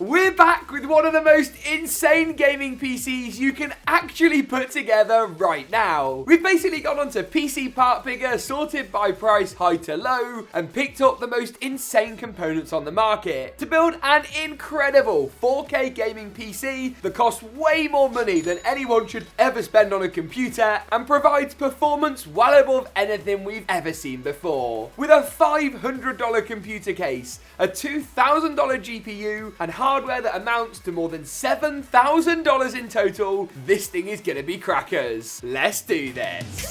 We're back with one of the most insane gaming PCs you can actually put together right now. We've basically gone onto PC Part Picker, sorted by price high to low, and picked up the most insane components on the market to build an incredible 4K gaming PC that costs way more money than anyone should ever spend on a computer and provides performance well above anything we've ever seen before. With a $500 computer case, a $2,000 GPU, and hardware that amounts to more than $7,000 in total, this thing is gonna be crackers. Let's do this.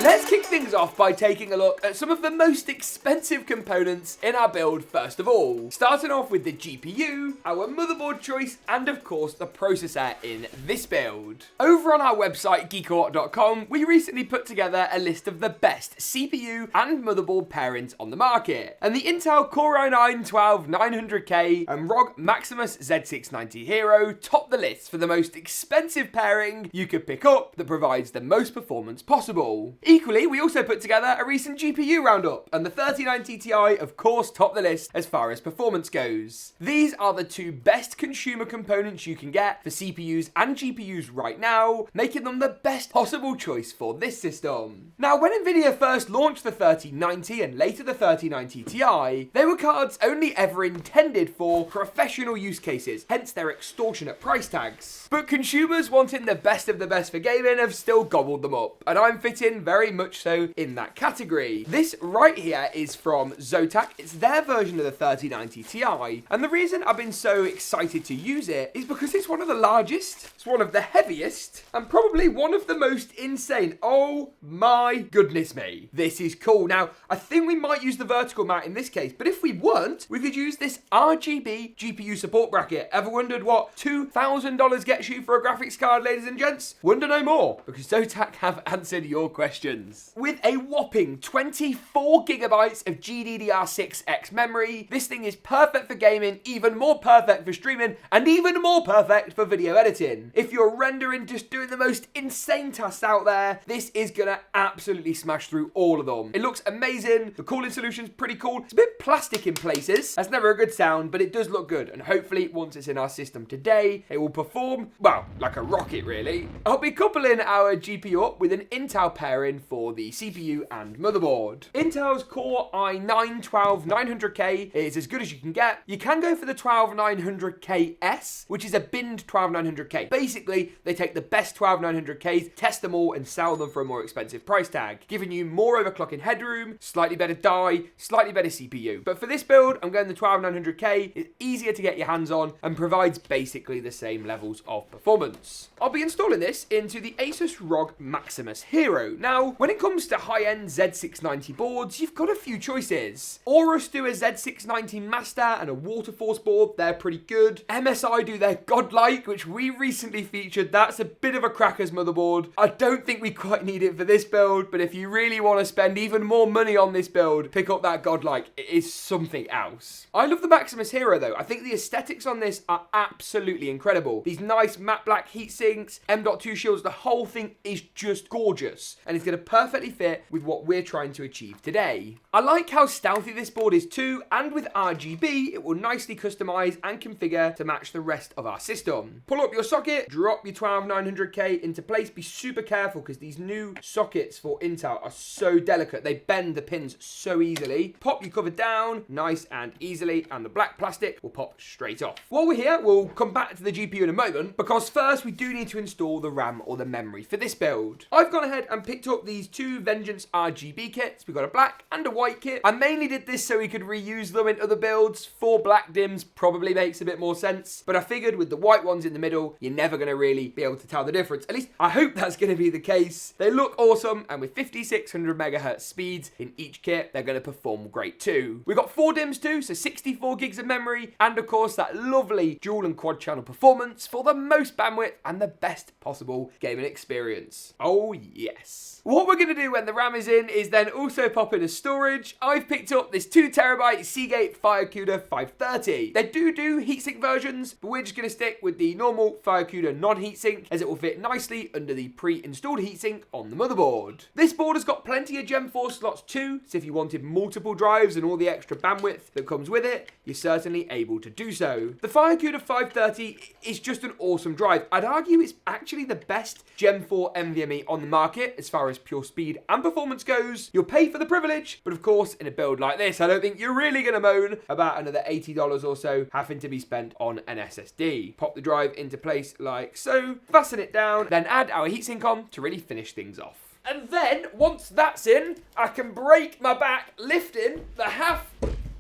Let's kick things off by taking a look at some of the most expensive components in our build first of all. Starting off with the GPU, our motherboard choice, and of course the processor in this build. Over on our website GeekaWhat.com, we recently put together a list of the best CPU and motherboard pairings on the market. And the Intel Core i9-12900K and ROG Maximus Z690 Hero top the list for the most expensive pairing you could pick up that provides the most performance possible. Equally, we also put together a recent GPU roundup, and the 3090 Ti of course topped the list as far as performance goes. These are the two best consumer components you can get for CPUs and GPUs right now, making them the best possible choice for this system. Now, when Nvidia first launched the 3090 and later the 3090 Ti, they were cards only ever intended for professional use cases, hence their extortionate price tags. But consumers wanting the best of the best for gaming have still gobbled them up, and I'm fitting very much so in that category. This right here is from Zotac. It's their version of the 3090 Ti, and the reason I've been so excited to use it is because it's one of the largest, it's one of the heaviest, and probably one of the most insane. Oh my goodness me. This is cool. Now, I think we might use the vertical mount in this case, but if we weren't, we could use this RGB GPU support bracket. Ever wondered what $2,000 gets you for a graphics card, ladies and gents? Wonder no more, because Zotac have answered your questions. With a whopping 24 gigabytes of GDDR6X memory, this thing is perfect for gaming, even more perfect for streaming, and even more perfect for video editing. If you're rendering, just doing the most insane tasks out there, this is gonna absolutely smash through all of them. It looks amazing, the cooling solution's pretty cool. It's a bit plastic in places, that's never a good sound, but it does look good, and hopefully once it's in our system today, it will perform, well, like a rocket really. I'll be coupling our GPU up with an Intel pairing for the CPU and motherboard. Intel's Core i9-12900K is as good as you can get. You can go for the 12900KS, which is a binned 12900K. Basically, they take the best 12900Ks, test them all, and sell them for a more expensive price tag, giving you more overclocking headroom, slightly better die, slightly better CPU. But for this build, I'm going the 12900K. It's easier to get your hands on and provides basically the same levels of performance. I'll be installing this into the ASUS ROG Maximus Hero. Now, when it comes to high-end Z690 boards, you've got a few choices. Aorus do a Z690 Master and a Waterforce board, they're pretty good. MSI do their Godlike, which we recently featured. That's a bit of a crackers motherboard. I don't think we quite need it for this build, but if you really want to spend even more money on this build, pick up that Godlike. It is something else. I love the Maximus Hero though. I think the aesthetics on this are absolutely incredible. These nice matte black heatsinks, M.2 shields, the whole thing is just gorgeous, and it's going to perfectly fit with what we're trying to achieve today. I like how stealthy this board is too, and with RGB, it will nicely customize and configure to match the rest of our system. Pull up your socket, drop your 12900K into place. Be super careful because these new sockets for Intel are so delicate. They bend the pins so easily. Pop your cover down, nice and easily, and the black plastic will pop straight off. While we're here, we'll come back to the GPU in a moment, because first we do need to install the RAM or the memory for this build. I've gone ahead and picked up these two two Vengeance RGB kits. We've got a black and a white kit. I mainly did this so we could reuse them in other builds. 4 black dims probably makes a bit more sense, but I figured with the white ones in the middle, you're never going to really be able to tell the difference. At least I hope that's going to be the case. They look awesome, and with 5600 megahertz speeds in each kit, they're going to perform great too. We've got 4 dims too, so 64 gigs of memory, and of course that lovely dual and quad channel performance for the most bandwidth and the best possible gaming experience. Oh yes. What we're going to do when the RAM is in is then also pop in a storage. I've picked up this 2TB Seagate Firecuda 530. They do heatsink versions, but we're just going to stick with the normal Firecuda non-heatsink as it will fit nicely under the pre-installed heatsink on the motherboard. This board has got plenty of Gen 4 slots too, so if you wanted multiple drives and all the extra bandwidth that comes with it, you're certainly able to do so. The Firecuda 530 is just an awesome drive. I'd argue it's actually the best Gen 4 NVMe on the market as far as pure speed and performance goes. You'll pay for the privilege, but of course in a build like this, I don't think you're really going to moan about another $80 or so having to be spent on an SSD. Pop the drive into place like so, fasten it down, then add our heatsink on to really finish things off. And then, once that's in, I can break my back lifting the HAF,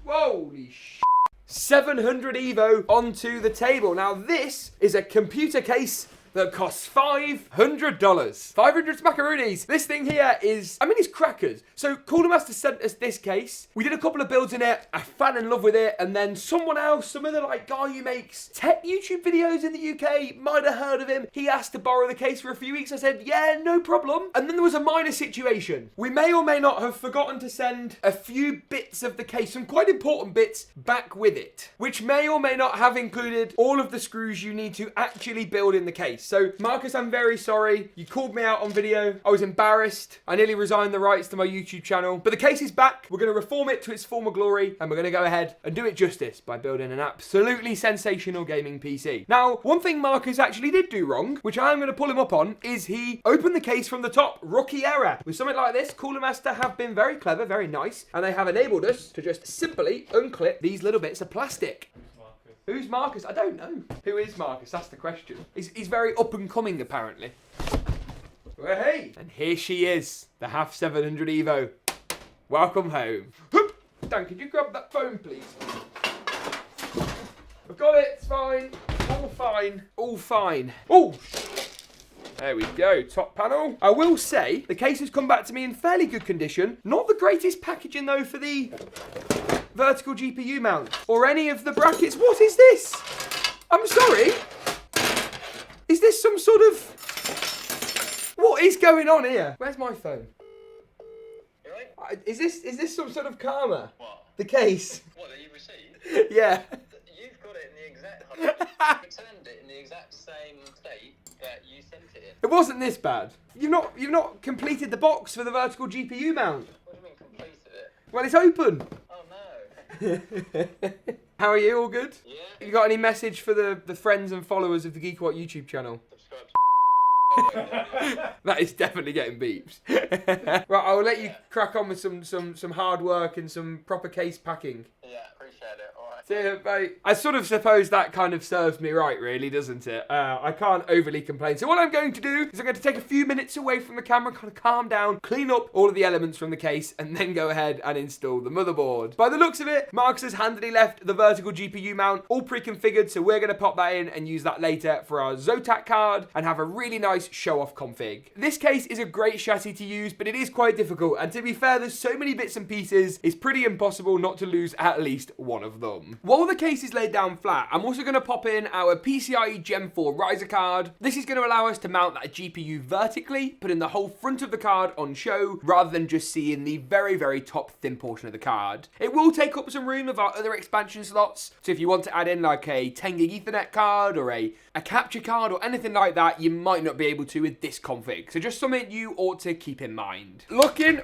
holy sh**, 700 Evo onto the table. Now this is a computer case that costs $500. 500 smackaroonies. This thing here is, I mean, it's crackers. So Master sent us this case. We did a couple of builds in it. I fell in love with it. And then someone else, some other like guy who makes tech YouTube videos in the UK, might have heard of him. He asked to borrow the case for a few weeks. I said, yeah, no problem. And then there was a minor situation. We may or may not have forgotten to send a few bits of the case, some quite important bits, back with it, which may or may not have included all of the screws you need to actually build in the case. So, Marcus, I'm very sorry. You called me out on video. I was embarrassed. I nearly resigned the rights to my YouTube channel. But the case is back. We're going to reform it to its former glory. And we're going to go ahead and do it justice by building an absolutely sensational gaming PC. Now, one thing Marcus actually did do wrong, which I am going to pull him up on, is he opened the case from the top. Rookie error. With something like this, Master have been very clever, very nice. And they have enabled us to just simply unclip these little bits of plastic. Who's Marcus? I don't know. Who is Marcus? That's the question. He's very up and coming, apparently. Well, hey! And here she is, the HAF 700 Evo. Welcome home. Dan, could you grab that phone, please? I've got it. It's fine. All fine. All fine. Oh! There we go, top panel. I will say, the case has come back to me in fairly good condition. Not the greatest packaging, though, for the vertical GPU mount or any of the brackets. What is this? I'm sorry. Is this some sort of... What is going on here? Where's my phone? Right? Is this some sort of karma? What? The case. What, that you received? Yeah. You've got it in the exact... returned it in the exact same state that you sent it in. It wasn't this bad. You've not completed the box for the vertical GPU mount. What do you mean completed it? Well, it's open. Oh no. How are you? All good? Yeah. You got any message for the friends and followers of the GeekaWhat YouTube channel? Subscribe to That is definitely getting beeps. Right, I'll let you crack on with some hard work and some proper case packing. Yeah, appreciate it. All right. See you, mate. I sort of suppose that kind of serves me right, really, doesn't it? I can't overly complain. So what I'm going to do is I'm going to take a few minutes away from the camera, kind of calm down, clean up all of the elements from the case, and then go ahead and install the motherboard. By the looks of it, Marcus has handily left the vertical GPU mount all pre-configured, so we're going to pop that in and use that later for our Zotac card and have a really nice show-off config. This case is a great chassis to use, but it is quite difficult, and to be fair, there's so many bits and pieces, it's pretty impossible not to lose at least one of them. While the case is laid down flat, I'm also going to pop in our PCIe Gen 4 riser card. This is going to allow us to mount that GPU vertically, putting the whole front of the card on show, rather than just seeing the very, very top thin portion of the card. It will take up some room of our other expansion slots, so if you want to add in like a 10 gig Ethernet card or a capture card or anything like that, you might not be able to with this config. So just something you ought to keep in mind. Looking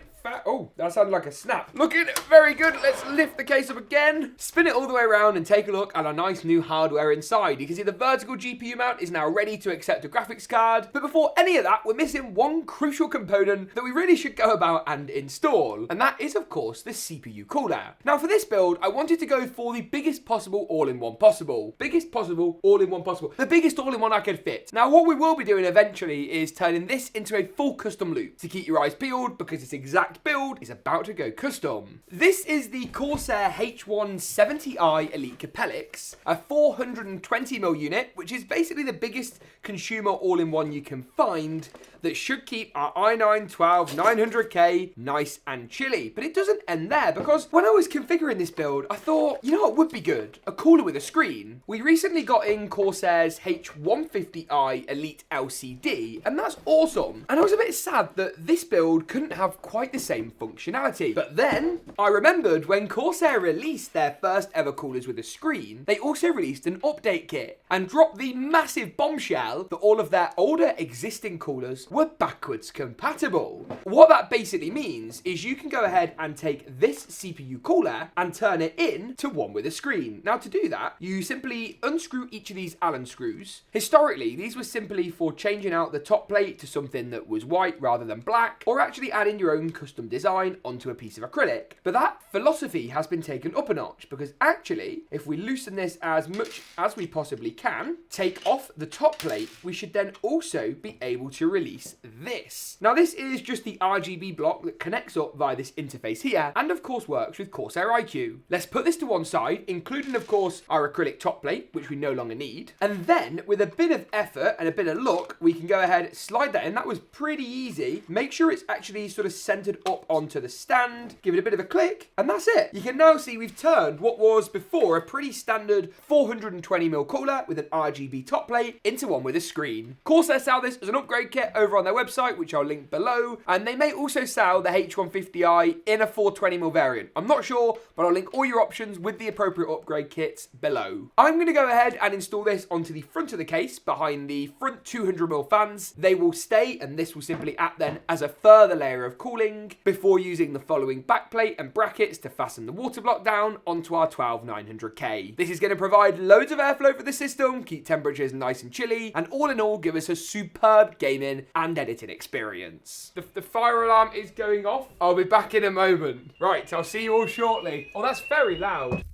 Oh, that sounded like a snap. Looking very good. Let's lift the case up again. Spin it all the way around and take a look at our nice new hardware inside. You can see the vertical GPU mount is now ready to accept a graphics card. But before any of that, we're missing one crucial component that we really should go about and install. And that is, of course, the CPU cooler. Now, for this build, I wanted to go for the biggest possible all-in-one possible. Biggest possible all-in-one possible. The biggest all-in-one I could fit. Now, what we will be doing eventually is turning this into a full custom loop to keep your eyes peeled, because this exact build is about to go custom. This is the Corsair H170i Elite Capellix, a 420mm unit, which is basically the biggest consumer all-in-one you can find that should keep our i9-12900K nice and chilly. But it doesn't end there, because when I was configuring this build, I thought, you know what would be good? A cooler with a screen. We recently got in Corsair's H150i Elite LCD, and that's awesome. And I was a bit sad that this build couldn't have quite the same functionality. But then I remembered when Corsair released their first ever coolers with a screen, they also released an update kit and dropped the massive bombshell that all of their older existing coolers were backwards compatible. What that basically means is you can go ahead and take this CPU cooler and turn it into one with a screen. Now, to do that, you simply unscrew each of these Allen screws. Historically, these were simply for changing out the top plate to something that was white rather than black, or actually adding your own custom design onto a piece of acrylic. But that philosophy has been taken up a notch, because actually, if we loosen this as much as we possibly can, take off the top plate, we should then also be able to release this. Now, this is just the RGB block that connects up via this interface here, and of course works with Corsair iCUE. Let's put this to one side, including of course our acrylic top plate, which we no longer need. And then with a bit of effort and a bit of luck, we can go ahead, slide that in. That was pretty easy. Make sure it's actually sort of centered up onto the stand, give it a bit of a click, and that's it. You can now see we've turned what was before a pretty standard 420mm cooler with an RGB top plate into one with a screen. Corsair sell this as an upgrade kit over on their website, which I'll link below, and they may also sell the H150i in a 420mm variant. I'm not sure, but I'll link all your options with the appropriate upgrade kits below. I'm going to go ahead and install this onto the front of the case behind the front 200mm fans. They will stay, and this will simply act then as a further layer of cooling before using the following backplate and brackets to fasten the water block down onto our 12900K. This is going to provide loads of airflow for the system, keep temperatures nice and chilly, and all in all give us a superb gaming and editing experience. The fire alarm is going off. I'll be back in a moment. Right, I'll see you all shortly. Oh, that's very loud.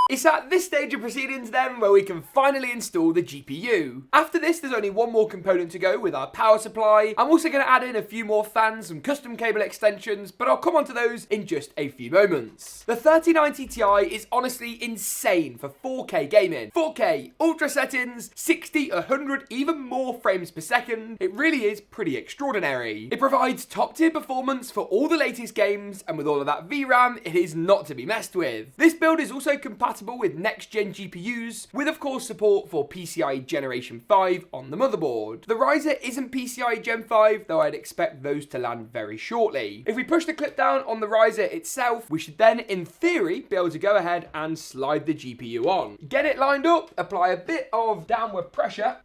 It's at this stage of proceedings then where we can finally install the GPU. After this, there's only one more component to go with our power supply. I'm also going to add in a few more fans, some custom cable extensions, but I'll come on to those in just a few moments. The 3090 Ti is honestly insane for 4K gaming. 4K, ultra settings, 60, 100, even more frames per second. It really is pretty extraordinary. It provides top tier performance for all the latest games, and with all of that VRAM, it is not to be messed with. This build is also compatible with next-gen GPUs, with of course support for PCIe Generation 5 on the motherboard. The riser isn't PCIe Gen 5, though I'd expect those to land very shortly. If we push the clip down on the riser itself, we should then, in theory, be able to go ahead and slide the GPU on. Get it lined up, apply a bit of downward pressure.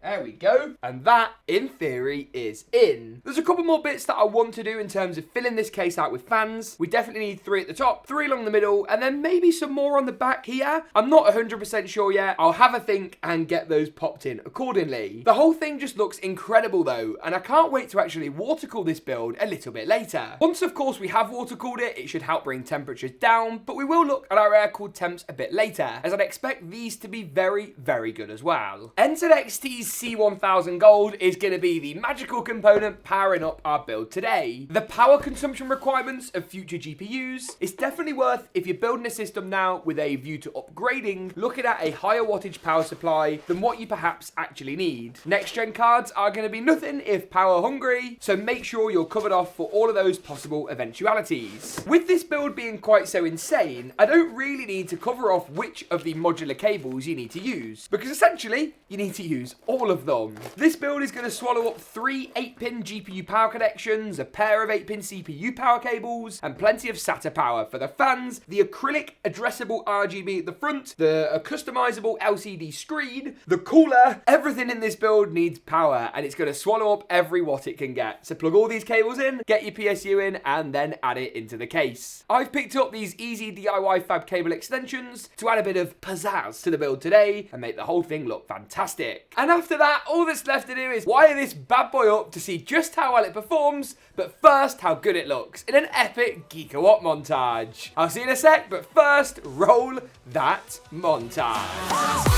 There we go. And that, in theory, is in. There's a couple more bits that I want to do in terms of filling this case out with fans. We definitely need 3 at the top, 3 along the middle, and then maybe some more on the back here. I'm not 100% sure yet. I'll have a think and get those popped in accordingly. The whole thing just looks incredible though, and I can't wait to actually water cool this build a little bit later. Once, of course, we have water cooled it, it should help bring temperatures down, but we will look at our air cooled temps a bit later, as I'd expect these to be very, very good as well. NZXT's C1000 Gold is going to be the magical component powering up our build today. The power consumption requirements of future GPUs is definitely worth, if you're building a system now with a view to upgrading, looking at a higher wattage power supply than what you perhaps actually need. Next gen cards are going to be nothing if power hungry, so make sure you're covered off for all of those possible eventualities. With this build being quite so insane, I don't really need to cover off which of the modular cables you need to use, because essentially you need to use all all of them. This build is going to swallow up 3 8-pin GPU power connections, a pair of 8-pin CPU power cables, and plenty of SATA power for the fans, the acrylic addressable RGB at the front, the customizable LCD screen, the cooler. Everything in this build needs power, and it's going to swallow up every watt it can get. So plug all these cables in, get your PSU in, and then add it into the case. I've picked up these EZ-DIYFAB cable extensions to add a bit of pizzazz to the build today and make the whole thing look fantastic. And after that, all that's left to do is wire this bad boy up to see just how well it performs, but first how good it looks in an epic GeekaWhat montage. I'll see you in a sec, but first, roll that montage.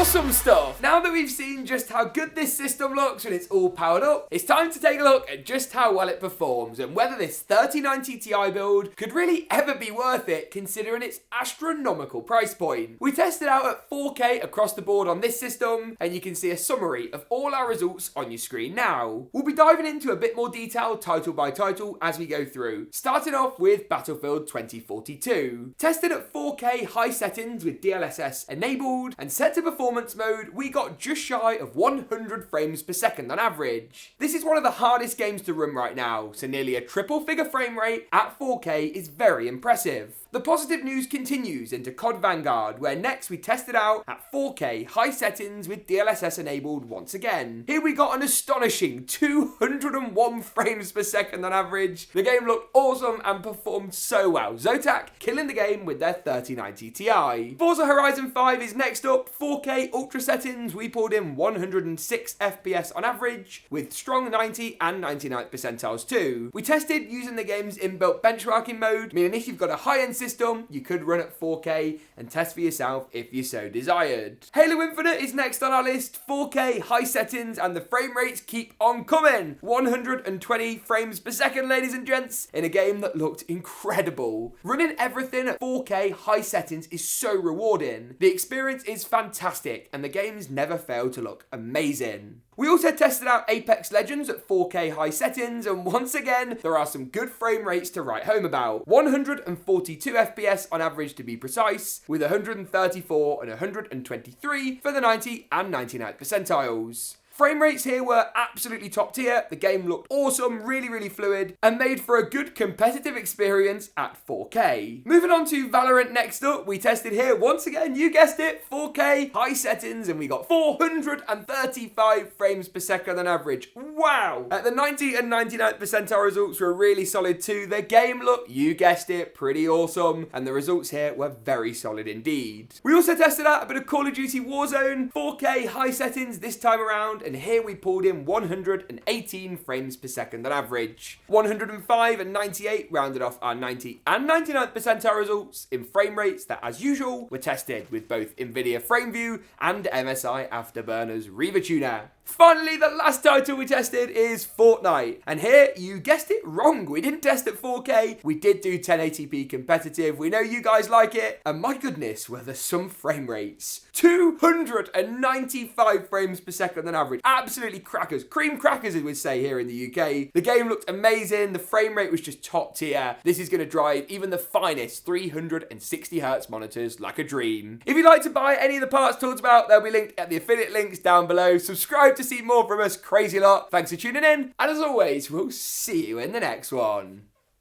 Awesome stuff. Now that we've seen just how good this system looks when it's all powered up, it's time to take a look at just how well it performs and whether this 3090 Ti build could really ever be worth it considering its astronomical price point. We tested out at 4K across the board on this system, and you can see a summary of all our results on your screen now. We'll be diving into a bit more detail title by title as we go through, starting off with Battlefield 2042. Tested at 4K high settings with DLSS enabled and set to performance mode, we got just shy of 100 frames per second on average. This is one of the hardest games to run right now, so nearly a triple figure frame rate at 4K is very impressive. The positive news continues into COD Vanguard, where next we tested out at 4K high settings with DLSS enabled once again. Here we got an astonishing 201 frames per second on average. The game looked awesome and performed so well. Zotac killing the game with their 3090 Ti. Forza Horizon 5 is next up. 4K ultra settings, we pulled in 106 FPS on average, with strong 90 and 99th percentiles too. We tested using the game's inbuilt benchmarking mode, meaning if you've got a high-end system, you could run at 4K and test for yourself if you so desired. Halo Infinite is next on our list. 4K high settings and the frame rates keep on coming. 120 frames per second, ladies and gents, in a game that looked incredible. Running everything at 4K high settings is so rewarding. The experience is fantastic and the games never fail to look amazing. We also tested out Apex Legends at 4K high settings, and once again, there are some good frame rates to write home about. 142 FPS on average to be precise, with 134 and 123 for the 90 and 99th percentiles. Frame rates here were absolutely top tier. The game looked awesome, really fluid, and made for a good competitive experience at 4K. Moving on to Valorant next up, we tested here once again, you guessed it, 4K high settings, and we got 435 frames per second on average. Wow! At the 90 and 99th percentile results were really solid too. The game looked, you guessed it, pretty awesome, and the results here were very solid indeed. We also tested out a bit of Call of Duty Warzone, 4K high settings this time around, and here we pulled in 118 frames per second on average. 105 and 98 rounded off our 90 and 99th percentile results in frame rates that, as usual, were tested with both NVIDIA FrameView and MSI Afterburner's Reaver Tuner. Finally, the last title we tested is Fortnite. And here, you guessed it wrong. We didn't test at 4K. We did do 1080p competitive. We know you guys like it. And my goodness, were there some frame rates. 295 frames per second on average. Absolutely crackers. Cream crackers, as we'd say here in the UK. The game looked amazing. The frame rate was just top tier. This is going to drive even the finest 360Hz monitors like a dream. If you'd like to buy any of the parts talked about, they'll be linked at the affiliate links down below. Subscribe to see more from us, crazy lot. Thanks for tuning in, and as always, we'll see you in the next one.